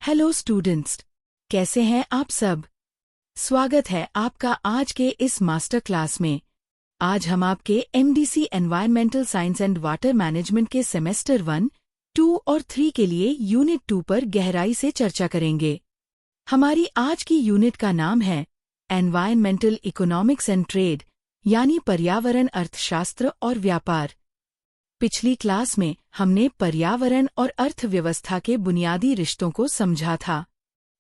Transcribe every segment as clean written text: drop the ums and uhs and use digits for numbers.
Hello students, कैसे हैं आप सब। स्वागत है आपका आज के इस मास्टर क्लास में। आज हम आपके MDC environmental science and water management के सेमेस्टर 1, 2 और 3 के लिए यूनिट 2 पर गहराई से चर्चा करेंगे। हमारी आज की यूनिट का नाम है एनवायरमेंटल इकोनॉमिक्स एंड ट्रेड, यानी पर्यावरण अर्थशास्त्र और व्यापार। पिछली क्लास में हमने पर्यावरण और अर्थव्यवस्था के बुनियादी रिश्तों को समझा था।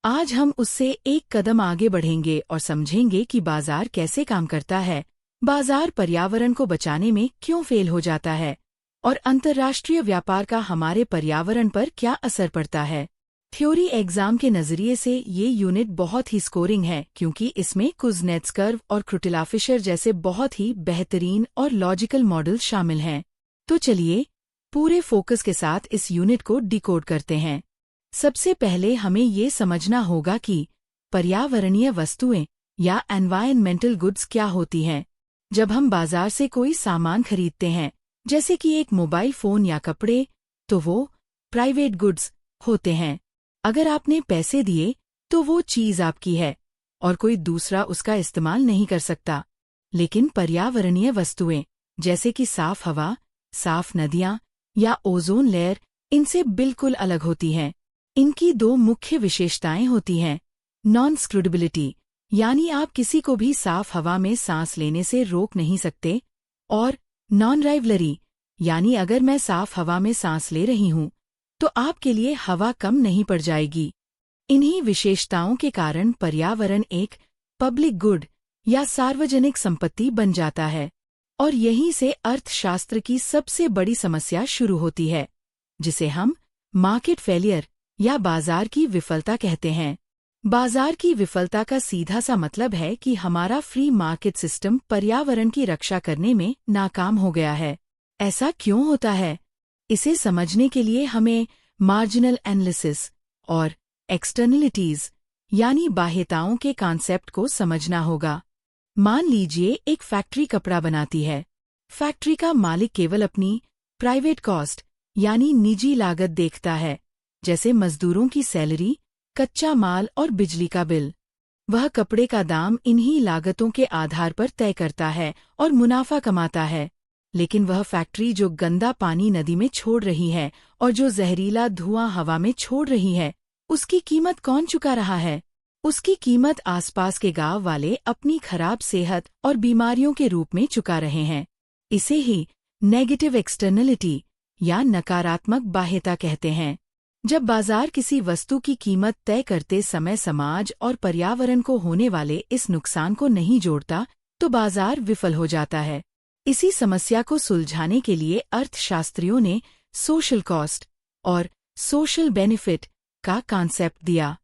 आज हम उससे एक कदम आगे बढ़ेंगे और समझेंगे कि बाजार कैसे काम करता है, बाजार पर्यावरण को बचाने में क्यों फेल हो जाता है और अंतर्राष्ट्रीय व्यापार का हमारे पर्यावरण पर क्या असर पड़ता है। थ्योरी एग्जाम के नजरिए से ये यूनिट बहुत ही स्कोरिंग है, क्योंकि इसमें कुज़नेट्स कर्व और क्रुटिला-फिशर जैसे बहुत ही बेहतरीन और लॉजिकल मॉडल शामिल हैं। तो चलिए पूरे फोकस के साथ इस यूनिट को डिकोड करते हैं। सबसे पहले हमें ये समझना होगा कि पर्यावरणीय वस्तुएं या एनवायरमेंटल गुड्स क्या होती हैं। जब हम बाजार से कोई सामान खरीदते हैं, जैसे कि एक मोबाइल फोन या कपड़े, तो वो प्राइवेट गुड्स होते हैं। अगर आपने पैसे दिए तो वो चीज़ आपकी है और कोई दूसरा उसका इस्तेमाल नहीं कर सकता। लेकिन पर्यावरणीय वस्तुएं जैसे कि साफ हवा, साफ नदियां या ओजोन लेयर इनसे बिल्कुल अलग होती हैं। इनकी दो मुख्य विशेषताएं होती हैं। नॉन स्क्रूडेबिलिटी, यानी आप किसी को भी साफ हवा में सांस लेने से रोक नहीं सकते, और नॉन राइवलरी, यानी अगर मैं साफ हवा में सांस ले रही हूं तो आपके लिए हवा कम नहीं पड़ जाएगी। इन्हीं विशेषताओं के कारण पर्यावरण एक पब्लिक गुड या सार्वजनिक संपत्ति बन जाता है, और यहीं से अर्थशास्त्र की सबसे बड़ी समस्या शुरू होती है, जिसे हम मार्केट फेलियर या बाजार की विफलता कहते हैं। बाजार की विफलता का सीधा सा मतलब है कि हमारा फ्री मार्केट सिस्टम पर्यावरण की रक्षा करने में नाकाम हो गया है। ऐसा क्यों होता है? इसे समझने के लिए हमें मार्जिनल एनालिसिस और एक्सटर्नलिटीज यानी बाह्यताओं के कॉन्सेप्ट को समझना होगा। मान लीजिए एक फैक्ट्री कपड़ा बनाती है। फैक्ट्री का मालिक केवल अपनी प्राइवेट कॉस्ट यानी निजी लागत देखता है, जैसे मजदूरों की सैलरी, कच्चा माल और बिजली का बिल। वह कपड़े का दाम इन्हीं लागतों के आधार पर तय करता है और मुनाफा कमाता है। लेकिन वह फैक्ट्री जो गंदा पानी नदी में छोड़ रही है और जो जहरीला धुआं हवा में छोड़ रही है, उसकी कीमत कौन चुका रहा है? उसकी कीमत आसपास के गांव वाले अपनी खराब सेहत और बीमारियों के रूप में चुका रहे हैं। इसे ही नेगेटिव एक्सटर्नलिटी या नकारात्मक बाह्यता कहते हैं। जब बाजार किसी वस्तु की कीमत तय करते समय समाज और पर्यावरण को होने वाले इस नुकसान को नहीं जोड़ता, तो बाजार विफल हो जाता है। इसी समस्या को सुलझाने के लिए अर्थशास्त्रियों ने सोशल कॉस्ट और सोशल बेनिफिट का कॉन्सेप्ट दिया।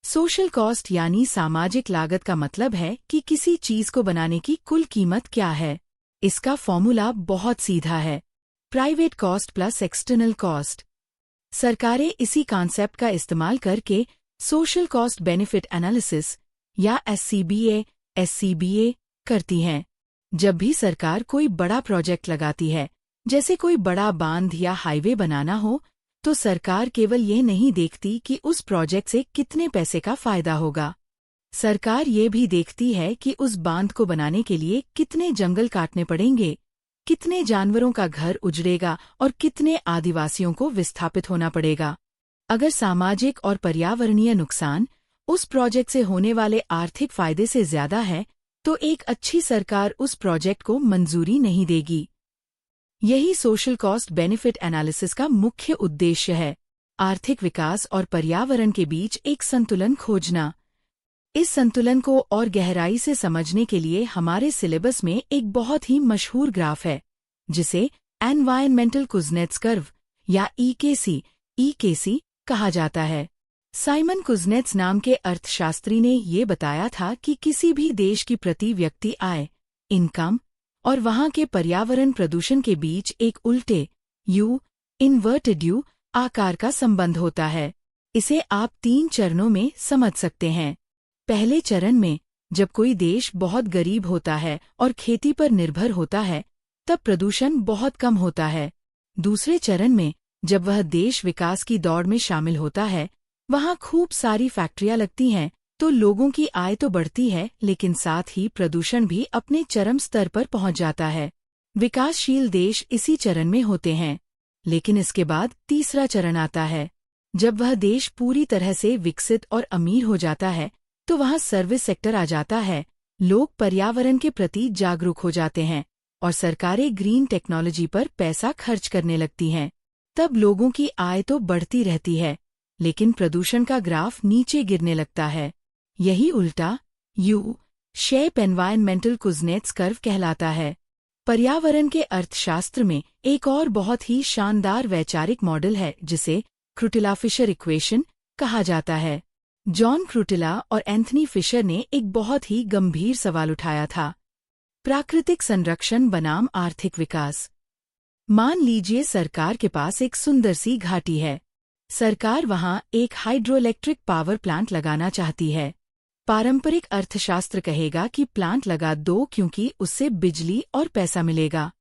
सोशल कॉस्ट यानी सामाजिक लागत का मतलब है कि किसी चीज को बनाने की कुल कीमत क्या है। इसका फॉर्मूला बहुत सीधा है, private cost plus external cost. सरकारें इसी कॉन्सेप्ट का इस्तेमाल करके सोशल कॉस्ट बेनिफिट एनालिसिस या एससीबीए करती हैं। जब भी सरकार कोई बड़ा प्रोजेक्ट लगाती है, जैसे कोई बड़ा बांध या हाईवे बनाना हो, तो सरकार केवल ये नहीं देखती कि उस प्रोजेक्ट से कितने पैसे का फायदा होगा। सरकार ये भी देखती है कि उस बांध को बनाने के लिए कितने जंगल काटने पड़ेंगे, कितने जानवरों का घर उजड़ेगा और कितने आदिवासियों को विस्थापित होना पड़ेगा। अगर सामाजिक और पर्यावरणीय नुकसान उस प्रोजेक्ट से होने वाले आर्थिक फायदे से ज्यादा है, तो एक अच्छी सरकार उस प्रोजेक्ट को मंजूरी नहीं देगी। यही सोशल कॉस्ट बेनिफिट एनालिसिस का मुख्य उद्देश्य है, आर्थिक विकास और पर्यावरण के बीच एक संतुलन खोजना। इस संतुलन को और गहराई से समझने के लिए हमारे सिलेबस में एक बहुत ही मशहूर ग्राफ है, जिसे एनवायरमेंटल कुज़नेट्स कर्व या ईकेसी कहा जाता है। साइमन कुज़नेट्स नाम के अर्थशास्त्री ने ये बताया था कि किसी भी देश की प्रति व्यक्ति आय, इनकम और वहां के पर्यावरण प्रदूषण के बीच एक उल्टे इन्वर्टेड यू आकार का संबंध होता है। इसे आप 3 चरणों में समझ सकते हैं। पहले चरण में जब कोई देश बहुत गरीब होता है और खेती पर निर्भर होता है, तब प्रदूषण बहुत कम होता है। दूसरे चरण में जब वह देश विकास की दौड़ में शामिल होता है, वहाँ खूब सारी फैक्ट्रियां लगती हैं, तो लोगों की आय तो बढ़ती है, लेकिन साथ ही प्रदूषण भी अपने चरम स्तर पर पहुंच जाता है। विकासशील देश इसी चरण में होते हैं। लेकिन इसके बाद तीसरा चरण आता है। जब वह देश पूरी तरह से विकसित और अमीर हो जाता है, तो वहाँ सर्विस सेक्टर आ जाता है। लोग पर्यावरण के प्रति जागरूक हो जाते हैं और सरकारें ग्रीन टेक्नोलॉजी पर पैसा खर्च करने लगती हैं। तब लोगों की आय तो बढ़ती रहती है, लेकिन प्रदूषण का ग्राफ नीचे गिरने लगता है। यही उल्टा यू शेप एनवायरमेंटल कुज़नेट्स कर्व कहलाता है। पर्यावरण के अर्थशास्त्र में एक और बहुत ही शानदार वैचारिक मॉडल है, जिसे क्रुटिला-फिशर इक्वेशन कहा जाता है। जॉन क्रुटिला और एंथनी फिशर ने एक बहुत ही गंभीर सवाल उठाया था, प्राकृतिक संरक्षण बनाम आर्थिक विकास। मान लीजिए सरकार के पास एक सुंदर सी घाटी है। सरकार वहां एक हाइड्रोइलेक्ट्रिक पावर प्लांट लगाना चाहती है। पारंपरिक अर्थशास्त्र कहेगा कि प्लांट लगा दो, क्योंकि उससे बिजली और पैसा मिलेगा।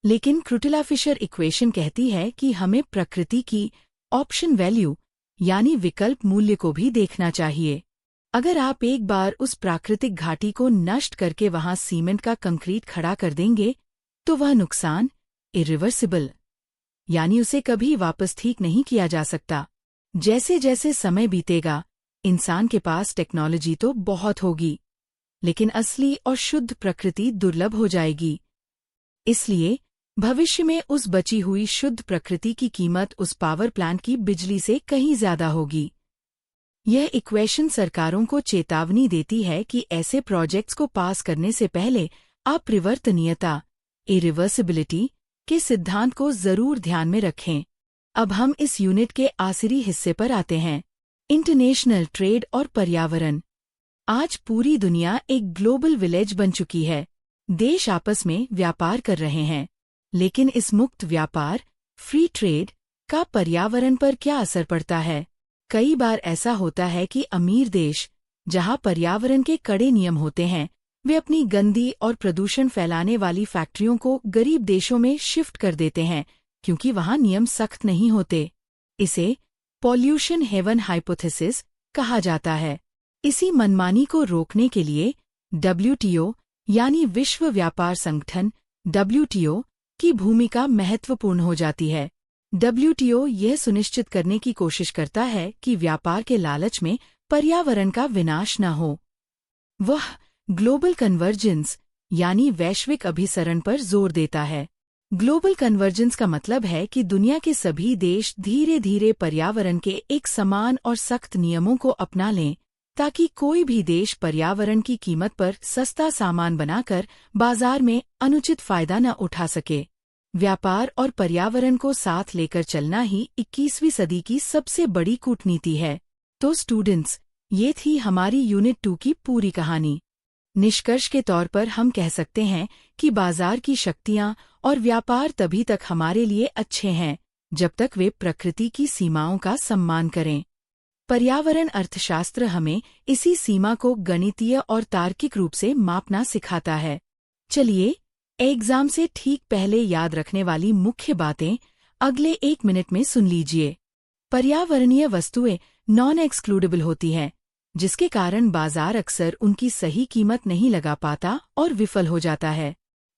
लेकिन क्रुटिला-फिशर इक्वेशन कहती है कि हमें प्रकृति की ऑप्शन वैल्यू यानी विकल्प मूल्य को भी देखना चाहिए। अगर आप एक बार उस प्राकृतिक घाटी को नष्ट करके वहां सीमेंट का कंक्रीट खड़ा कर देंगे, तो वह नुकसान इरिवर्सिबल यानी उसे कभी वापस ठीक नहीं किया जा सकता। जैसे जैसे समय बीतेगा, इंसान के पास टेक्नोलॉजी तो बहुत होगी, लेकिन असली और शुद्ध प्रकृति दुर्लभ हो जाएगी। इसलिए भविष्य में उस बची हुई शुद्ध प्रकृति की कीमत उस पावर प्लांट की बिजली से कहीं ज्यादा होगी। यह इक्वेशन सरकारों को चेतावनी देती है कि ऐसे प्रोजेक्ट्स को पास करने से पहले अपरिवर्तनीयता इरिवर्सिबिलिटी के सिद्धांत को जरूर ध्यान में रखें। अब हम इस यूनिट के आखिरी हिस्से पर आते हैं, इंटरनेशनल ट्रेड और पर्यावरण। आज पूरी दुनिया एक ग्लोबल विलेज बन चुकी है। देश आपस में व्यापार कर रहे हैं, लेकिन इस मुक्त व्यापार फ्री ट्रेड का पर्यावरण पर क्या असर पड़ता है? कई बार ऐसा होता है कि अमीर देश, जहां पर्यावरण के कड़े नियम होते हैं, वे अपनी गंदी और प्रदूषण फैलाने वाली फैक्ट्रियों को गरीब देशों में शिफ्ट कर देते हैं, क्योंकि वहां नियम सख्त नहीं होते। इसे पॉल्यूशन हेवन हाइपोथेसिस कहा जाता है। इसी मनमानी को रोकने के लिए WTO यानी विश्व व्यापार संगठन WTO की भूमिका महत्वपूर्ण हो जाती है। WTO यह सुनिश्चित करने की कोशिश करता है कि व्यापार के लालच में पर्यावरण का विनाश न हो। वह ग्लोबल कन्वर्जेंस यानी वैश्विक अभिसरण पर जोर देता है। ग्लोबल कन्वर्जेंस का मतलब है कि दुनिया के सभी देश धीरे धीरे पर्यावरण के एक समान और सख्त नियमों को अपना लें, ताकि कोई भी देश पर्यावरण की कीमत पर सस्ता सामान बनाकर बाजार में अनुचित फायदा न उठा सके। व्यापार और पर्यावरण को साथ लेकर चलना ही 21वीं सदी की सबसे बड़ी कूटनीति है। तो स्टूडेंट्स, ये थी हमारी यूनिट 2 की पूरी कहानी। निष्कर्ष के तौर पर हम कह सकते हैं कि बाजार की शक्तियां और व्यापार तभी तक हमारे लिए अच्छे हैं, जब तक वे प्रकृति की सीमाओं का सम्मान करें। पर्यावरण अर्थशास्त्र हमें इसी सीमा को गणितीय और तार्किक रूप से मापना सिखाता है। चलिए, एग्जाम से ठीक पहले याद रखने वाली मुख्य बातें अगले 1 मिनट में सुन लीजिए। पर्यावरणीय वस्तुएं नॉन एक्सक्लूडेबल होती हैं, जिसके कारण बाजार अक्सर उनकी सही कीमत नहीं लगा पाता और विफल हो जाता है।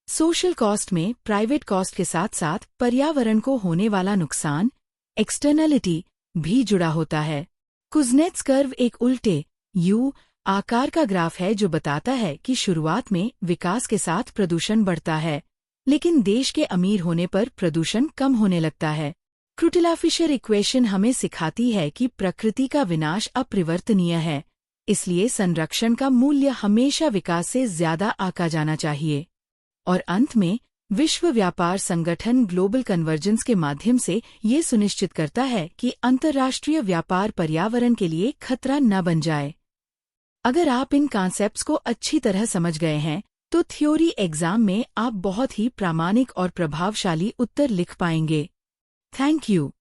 सोशल कॉस्ट में प्राइवेट कॉस्ट के साथ साथ पर्यावरण को होने वाला नुकसान एक्सटर्नलिटी भी जुड़ा होता है। कुज़नेट्स कर्व एक उल्टे यू आकार का ग्राफ है, जो बताता है कि शुरुआत में विकास के साथ प्रदूषण बढ़ता है, लेकिन देश के अमीर होने पर प्रदूषण कम होने लगता है। क्रुटिला-फिशर इक्वेशन हमें सिखाती है कि प्रकृति का विनाश अपरिवर्तनीय है, इसलिए संरक्षण का मूल्य हमेशा विकास से ज्यादा आंका जाना चाहिए। और अंत में, विश्व व्यापार संगठन ग्लोबल कन्वर्जेंस के माध्यम से ये सुनिश्चित करता है कि अंतर्राष्ट्रीय व्यापार पर्यावरण के लिए खतरा न बन जाए। अगर आप इन कॉन्सेप्ट्स को अच्छी तरह समझ गए हैं, तो थ्योरी एग्जाम में आप बहुत ही प्रामाणिक और प्रभावशाली उत्तर लिख पाएंगे। Thank you.